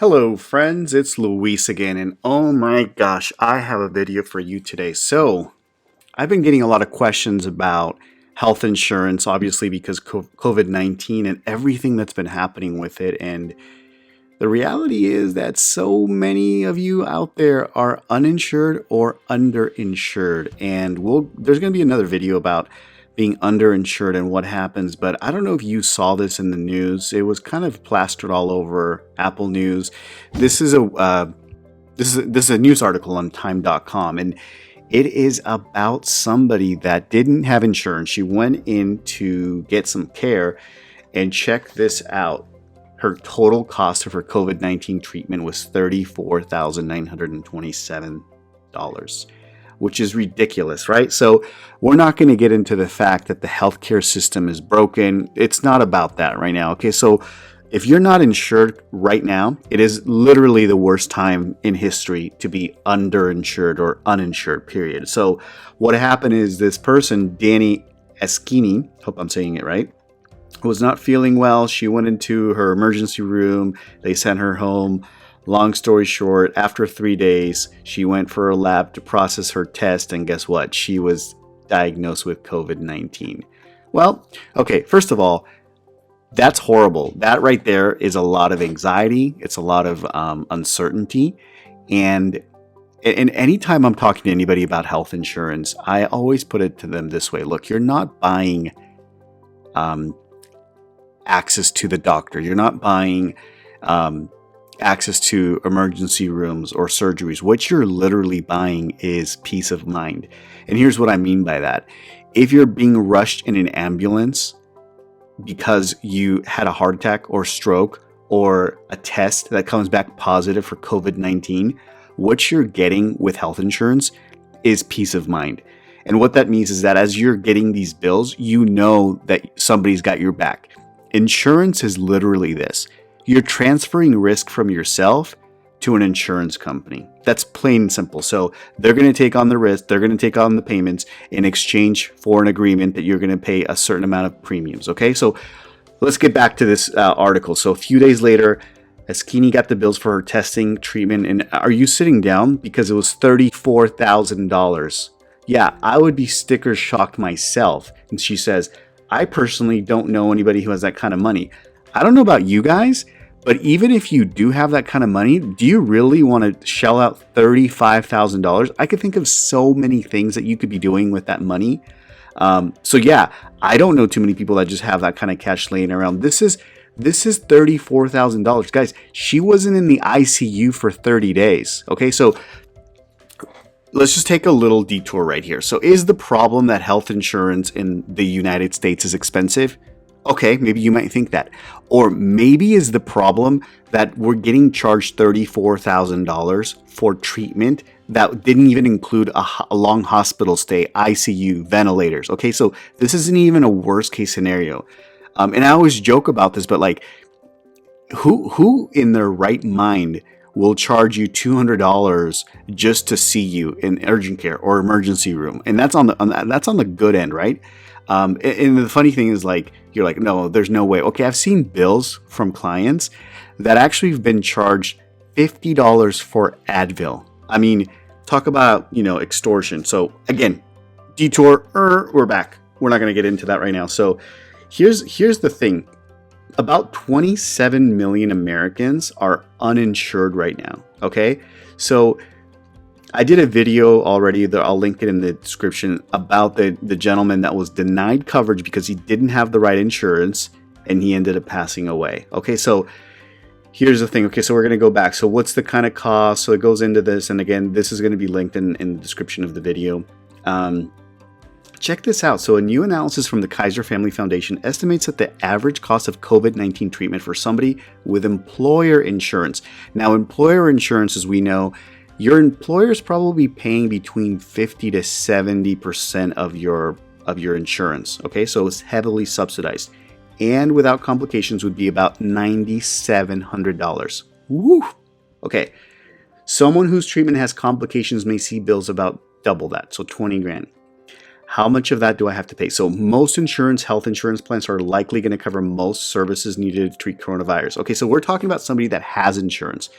Hello friends, it's Luis again, and oh my gosh, I have a video for you today. So, I've been getting a lot of questions about health insurance, obviously because COVID-19 and everything that's been happening with it. And the reality is that so many of you out there are uninsured or underinsured. And there's going to be another video about being underinsured and what happens. But I don't know if you saw this in the news. It was kind of plastered all over Apple News. This is a news article on Time.com, and it is about somebody that didn't have insurance. She went in to get some care, and check this out. Her total cost of her COVID-19 treatment was $34,927, which is ridiculous, right? So we're not going to get into the fact that the healthcare system is broken. It's not about that right now. Okay, so if you're not insured right now, it is literally the worst time in history to be underinsured or uninsured, period. So what happened is this person, Danni Askini, hope I'm saying it right, was not feeling well. She went into her emergency room. They sent her home. Long story short, after 3 days, she went for a lab to process her test, and guess what? She was diagnosed with COVID-19. Well, okay, first of all, that's horrible. That right there is a lot of anxiety. It's a lot of uncertainty. And anytime I'm talking to anybody about health insurance, I always put it to them this way. Look, you're not buying access to the doctor. You're not buying access to emergency rooms or surgeries. What you're literally buying is peace of mind. And here's what I mean by that. If you're being rushed in an ambulance because you had a heart attack or stroke or a test that comes back positive for COVID-19, what you're getting with health insurance is peace of mind. And what that means is that as you're getting these bills, you know that somebody's got your back. Insurance is literally this. You're transferring risk from yourself to an insurance company. That's plain and simple. So they're going to take on the risk, they're going to take on the payments in exchange for an agreement that you're going to pay a certain amount of premiums. Okay, so let's get back to this article. So a few days later, Askini got the bills for her testing, treatment, and are you sitting down? Because it was $34,000. Yeah, I would be sticker shocked myself. And she says, I personally don't know anybody who has that kind of money. I don't know about you guys, but even if you do have that kind of money, do you really want to shell out $35,000? I could think of so many things that you could be doing with that money. So yeah, I don't know too many people that just have that kind of cash laying around. This is $34,000. Guys, she wasn't in the ICU for 30 days. Okay, so let's just take a little detour right here. So is the problem that health insurance in the United States is expensive? Okay, maybe you might think that. Or maybe is the problem that we're getting charged $34,000 for treatment that didn't even include a long hospital stay, ICU, ventilators. Okay, so this isn't even a worst case scenario. And I always joke about this, but like, who in their right mind will charge you $200 just to see you in urgent care or emergency room? And that's on the good end, right? And the funny thing is, like, you're like, no, there's no way. Okay, I've seen bills from clients that actually have been charged $50 for Advil. I mean, talk about, extortion. So again, detour, we're back. We're not going to get into that right now. So here's the thing. About 27 million Americans are uninsured right now. Okay, so I did a video already that I'll link it in the description about the gentleman that was denied coverage because he didn't have the right insurance and he ended up passing away. Okay, so here's the thing. Okay, so we're going to go back. So what's the kind of cost? So it goes into this. And again, this is going to be linked in the description of the video. Check this out. So a new analysis from the Kaiser Family Foundation estimates that the average cost of COVID-19 treatment for somebody with employer insurance. Now, employer insurance, as we know, your employer is probably paying between 50 to 70% of your insurance. Okay, so it's heavily subsidized, and without complications would be about $9,700. Woo! Okay, someone whose treatment has complications may see bills about double that, so 20 grand. How much of that do I have to pay? So most health insurance plans are likely going to cover most services needed to treat coronavirus. Okay, so we're talking about somebody that has insurance.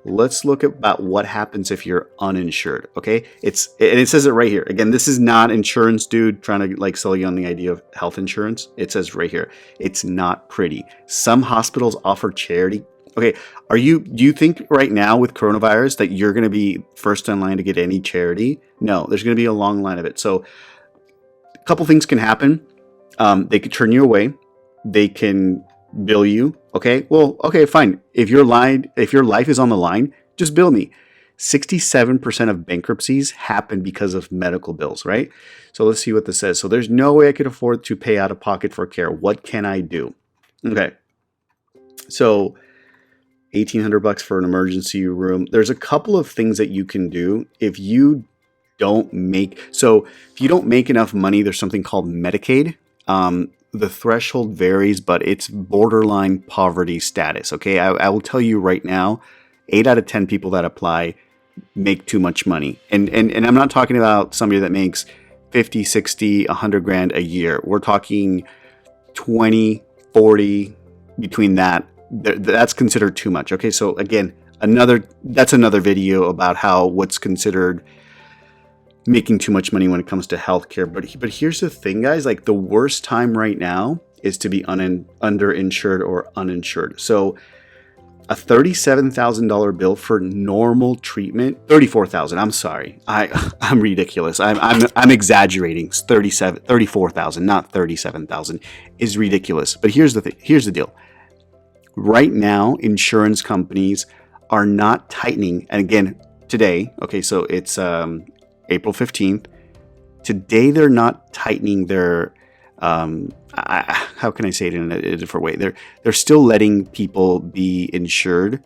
Let's look about what happens if you're uninsured. Okay, and it says it right here. Again, this is not insurance dude trying to like sell you on the idea of health insurance. It says right here, it's not pretty. Some hospitals offer charity. Okay, do you think right now with coronavirus that you're going to be first in line to get any charity? No, there's going to be a long line of it. So a couple things can happen. They could turn you away. They can bill you. Okay, well, okay, fine. If your life is on the line, just bill me. 67% of bankruptcies happen because of medical bills, right? So let's see what this says. So there's no way I could afford to pay out of pocket for care. What can I do? Okay, so $1,800 for an emergency room. There's a couple of things that you can do if you don't make enough money. There's something called Medicaid. The threshold varies, but it's borderline poverty status. Okay, I will tell you right now, 8 out of 10 people that apply make too much money. And I'm not talking about somebody that makes 50, 60, 100 grand a year. We're talking 20, 40, between that. That's considered too much. Okay, so again, that's another video about what's considered making too much money when it comes to healthcare. But here's the thing, guys, like the worst time right now is to be underinsured or uninsured. So a $37,000 bill for normal treatment, $34,000. I'm sorry, I'm ridiculous. I'm exaggerating. 34,000, not 37,000, is ridiculous. But here's the thing. Here's the deal. Right now, insurance companies are not tightening. And again, today, okay, so it's April 15th. Today, they're not tightening their, how can I say it in a different way? They're still letting people be insured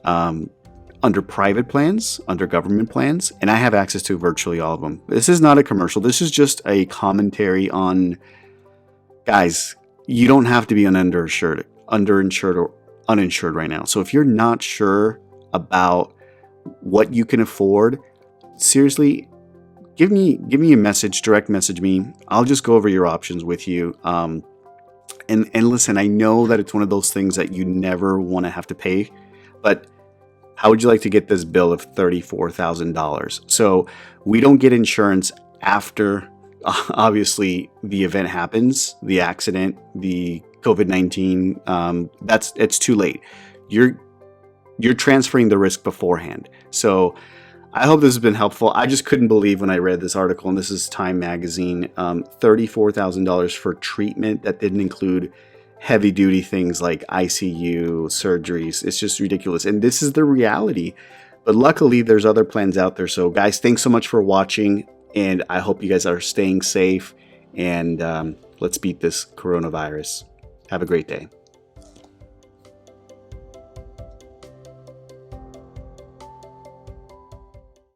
under private plans, under government plans, and I have access to virtually all of them. This is not a commercial. This is just a commentary on, guys, you don't have to be underinsured or uninsured right now. So if you're not sure about what you can afford, seriously, give me a message, direct message me. I'll just go over your options with you. And listen, I know that it's one of those things that you never want to have to pay, but how would you like to get this bill of $34,000? So we don't get insurance after, obviously, the event happens, the accident, the COVID-19. It's too late. You're transferring the risk beforehand. So I hope this has been helpful. I just couldn't believe when I read this article, and this is Time Magazine, $34,000 for treatment that didn't include heavy duty things like ICU, surgeries. It's just ridiculous. And this is the reality. But luckily, there's other plans out there. So guys, thanks so much for watching. And I hope you guys are staying safe. And let's beat this coronavirus. Have a great day.